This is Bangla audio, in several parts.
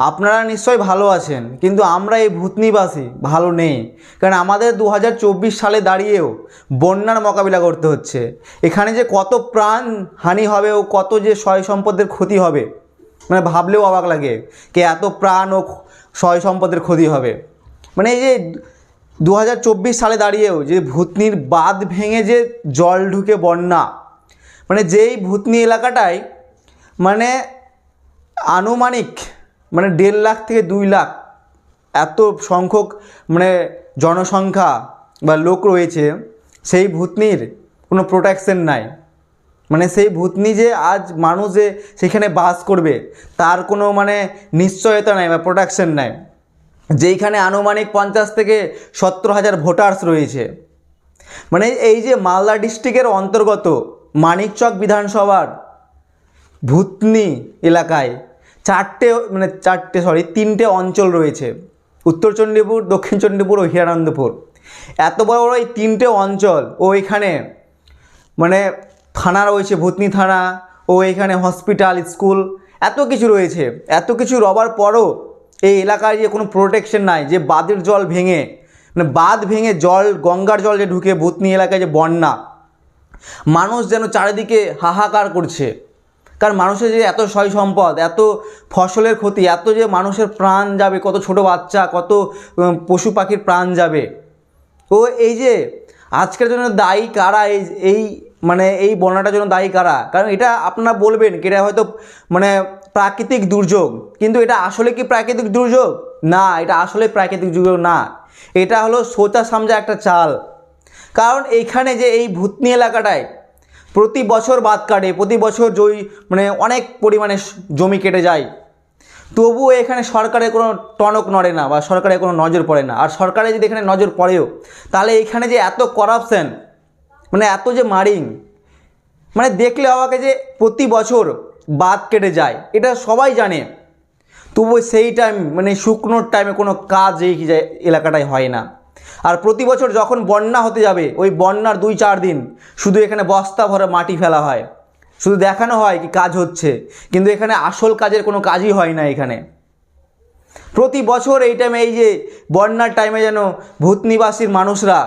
আপনারা নিশ্চয়ই ভালো আছেন, কিন্তু আমরা এই ভূতনিবাসী ভালো নেই। কারণ আমাদের 2024 সালে দাঁড়িয়েও বন্যার মোকাবিলা করতে হচ্ছে। এখানে যে কত প্রাণ হানি হবে ও কত যে সয় সম্পদের ক্ষতি হবে, মানে ভাবলেও অবাক লাগে যে এত প্রাণ ও সয় সম্পদের ক্ষতি হবে। মানে এই যে 2024 সালে দাঁড়িয়েও যে ভূতনির বাঁধ ভেঙে যে জল ঢুকে বন্যা, মানে যেই ভূতনি এলাকাটায় মানে আনুমানিক মানে 1.5 লাখ থেকে 2 লাখ এত সংখ্যক মানে জনসংখ্যা বা লোক রয়েছে, সেই ভূতনির কোনো প্রোটেকশন নাই। মানে সেই ভূতনি যে আজ মানুষ যে সেখানে বাস করবে তার কোনো মানে নিশ্চয়তা নাই বা প্রোটেকশন নাই। যেইখানে আনুমানিক 50 থেকে 70,000 ভোটার্স রয়েছে। মানে এই যে মালদা ডিস্ট্রিক্টের অন্তর্গত মানিকচক বিধানসভার ভূতনি এলাকায় তিনটে অঞ্চল রয়েছে, উত্তর চণ্ডীপুর, দক্ষিণ চণ্ডীপুর ও হিরানন্দপুর। এত বড় বড় এই তিনটে অঞ্চল ও এখানে মানে থানা রয়েছে, ভূতনি থানা, ও এখানে হসপিটাল, স্কুল, এত কিছু রয়েছে। এত কিছু রবার পরও এই এলাকায় যে কোনো প্রোটেকশন নাই, যে বাঁধের জল ভেঙে মানে বাঁধ ভেঙে জল, গঙ্গার জল যে ঢুকে ভূতনি এলাকায় যে বন্যা, মানুষ যেন চারিদিকে হাহাকার করছে। কারণ মানুষের যে এত সয় সম্পদ, এত ফসলের ক্ষতি, এত যে মানুষের প্রাণ যাবে, কত ছোট বাচ্চা, কত পশু পাখির প্রাণ যাবে। ও এই যে আজকের জন্য দায়ী কারা, এই মানে এই বন্যাটার জন্য দায়ী কারা? কারণ এটা আপনারা বলবেন কি এটা হয়তো মানে প্রাকৃতিক দুর্যোগ, কিন্তু এটা আসলে কি প্রাকৃতিক দুর্যোগ? না, এটা আসলে প্রাকৃতিক দুর্যোগ না, এটা হলো সোচা সামজা একটা চাল। কারণ এইখানে যে এই ভূতনি এলাকাটায় প্রতি বছর বাঁধ কাটে, প্রতি বছর মানে অনেক পরিমাণে জমি কেটে যায়, তবুও এখানে সরকারের কোনো টনক নড়ে না বা সরকারের কোনো নজর পড়ে না। আর সরকারের যদি এখানে নজর পড়েও, তাহলে এখানে যে এত করাপশান, মানে এত যে মারিং, মানে দেখলে অবাকে যে প্রতি বছর বাঁধ কেটে যায়, এটা সবাই জানে, তবুও সেই টাইম মানে শুকনোর টাইমে কোনো কাজ এই এলাকাটায় হয় না। আর প্রতি বছর যখন বন্যা হতে যাবে, ওই বন্যার 2-4 দিন শুধু এখানে বস্তা ভরে মাটি ফেলা হয়, শুধু দেখানো হয় কি কাজ হচ্ছে, কিন্তু এখানে আসল কাজের কোনো কাজই হয় না। এখানে প্রতি বছর এই টাইমে, এই যে বন্যার টাইমে যেন ভূতনিবাসীর মানুষরা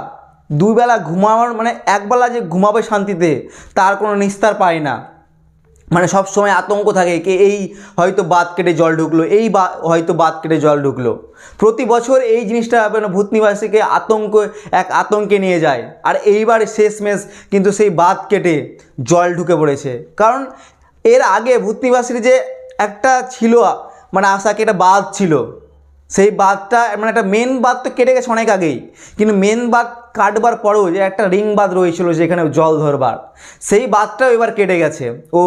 দুবেলা ঘুমানোর মানে একবেলা যে ঘুমাবে শান্তিতে, তার কোনো নিস্তার পায় না। মানে সব সময় আতঙ্ক থাকে কি এই হয়তো বাঁধ কেটে জল ঢুকলো, হয়তো বাঁধ কেটে জল ঢুকলো। প্রতি বছর এই জিনিসটা মানে ভূতনিবাসীকে আতঙ্কে নিয়ে যায়। আর এইবার শেষমেশ কিন্তু সেই বাঁধ কেটে জল ঢুকে পড়েছে। কারণ এর আগে ভূতনিবাসীর যে একটা ছিল মানে আশা কি একটা বাঁধ ছিল, সেই বাঁধটা মানে একটা মেন বাঁধ তো কেটে গেছে অনেক আগেই, কিন্তু মেন বাঁধ কাটবার পরেও যে একটা রিং বাঁধ রয়েছিল যেখানে জল ধরবার, সেই বাঁধটাও এবার কেটে গেছে। ও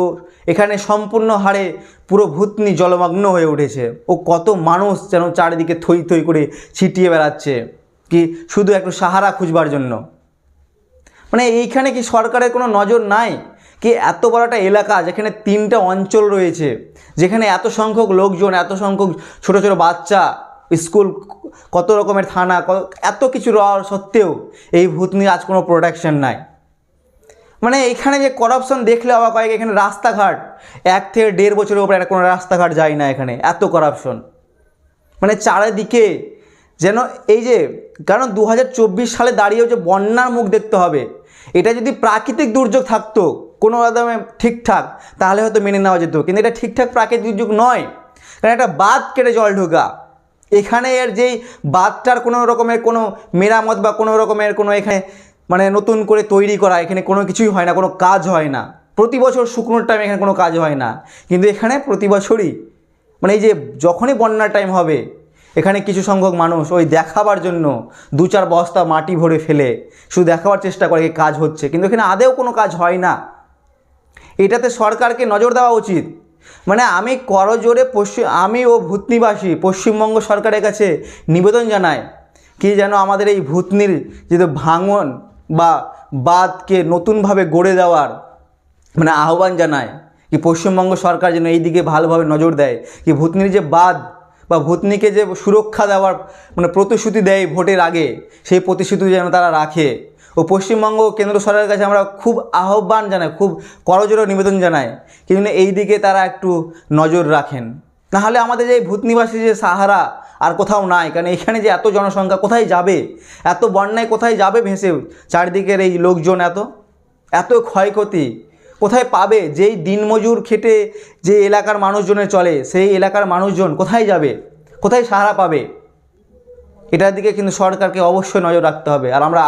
এখানে সম্পূর্ণ হারে পুরো ভূতনি জলমগ্ন হয়ে উঠেছে। ও কত মানুষ যেন চারিদিকে থই থই করে ছিটিয়ে বেড়াচ্ছে কি শুধু একটু সাহারা খুঁজবার জন্য। মানে এইখানে কি সরকারের কোনো নজর নাই কি? এত বড় একটা এলাকা যেখানে 3টে অঞ্চল রয়েছে, যেখানে এত সংখ্যক লোকজন, এত সংখ্যক ছোট ছোট বাচ্চা, স্কুল, কত রকমের থানা, এত কিছু রওয়ার সত্ত্বেও এই ভূতনির আজ কোনো প্রোটেকশন নাই। মানে এখানে যে করাপশন দেখলে অবাক হয়। এখানে রাস্তাঘাট 1 থেকে 1.5 বছরের উপরে একটা কোনো রাস্তাঘাট যায় না, এখানে এত করাপশন। মানে চারিদিকে যেন এই যে, কারণ 2024 সালে দাঁড়িয়েও যে বন্যার মুখ দেখতে হবে, এটা যদি প্রাকৃতিক দুর্যোগ থাকতো কোনো একদমে ঠিকঠাক, তাহলে হয়তো মেনে নেওয়া যেত, কিন্তু এটা ঠিকঠাক প্রাকৃতিক দুর্যোগ নয়। কারণ একটা বাঁধ কেটে জল ঢোকা, এখানে এর যেই বাঁধটার কোনো রকমের কোনো মেরামত বা কোনো রকমের কোনো এখানে মানে নতুন করে তৈরি করা, এখানে কোনো কিছুই হয় না, কোনো কাজ হয় না। প্রতি বছর শুকনোর টাইমে এখানে কোনো কাজ হয় না, কিন্তু এখানে প্রতি বছরই মানে এই যে যখনই বন্যার টাইম হবে, এখানে কিছু সংখ্যক মানুষ ওই দেখাবার জন্য 2-4 বস্তা মাটি ভরে ফেলে শুধু দেখাবার চেষ্টা করে কাজ হচ্ছে, কিন্তু এখানে আদেও কোনো কাজ হয় না। এটাতে সরকারকে নজর দেওয়া উচিত। মানে আমি করজোরে আমি ও ভূতনিবাসী পশ্চিমবঙ্গ সরকারের কাছে নিবেদন জানাই কি যেন আমাদের এই ভূতনির যে ভাঙন বা বাঁধকে নতুনভাবে গড়ে দেওয়ার মানে আহ্বান জানায় কি পশ্চিমবঙ্গ সরকার যেন এই দিকে ভালোভাবে নজর দেয়, কি ভূতনির যে বাঁধ বা ভূতনিকে যে সুরক্ষা দেওয়ার মানে প্রতিশ্রুতি দেয় ভোটের আগে, সেই প্রতিশ্রুতি যেন তারা রাখে। ও পশ্চিমবঙ্গ কেন্দ্র সরকারের কাছে আমরা খুব আহ্বান জানাই, খুব করজোরে নিবেদন জানাই কিন্তু এই দিকে তারা একটু নজর রাখেন। নাহলে আমাদের এই ভূতনিবাসী যে সাহারা আর কোথাও নাই, কারণ এখানে যে এত জনসংখ্যা কোথায় যাবে, এত বন্যায় কোথায় যাবে ভেসে, চারদিকের এই লোকজন এত ক্ষয়ক্ষতি কোথায় পাবে? যেই দিনমজুর খেটে যে এলাকার মানুষজনের চলে, সেই এলাকার মানুষজন কোথায় যাবে, কোথায় সাহারা পাবে? এটার দিকে কিন্তু সরকারকে অবশ্যই নজর রাখতে হবে। আর আমরা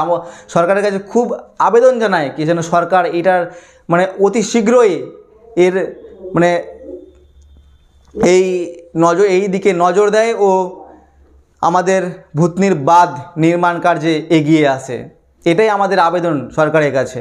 সরকারের কাছে খুব আবেদন জানাই কি যেন সরকার এটার মানে অতি শীঘ্রই এর মানে এই দিকে নজর দেয় ও আমাদের ভূতনির বাঁধ নির্মাণ কার্যে এগিয়ে আসে। এটাই আমাদের আবেদন সরকারের কাছে।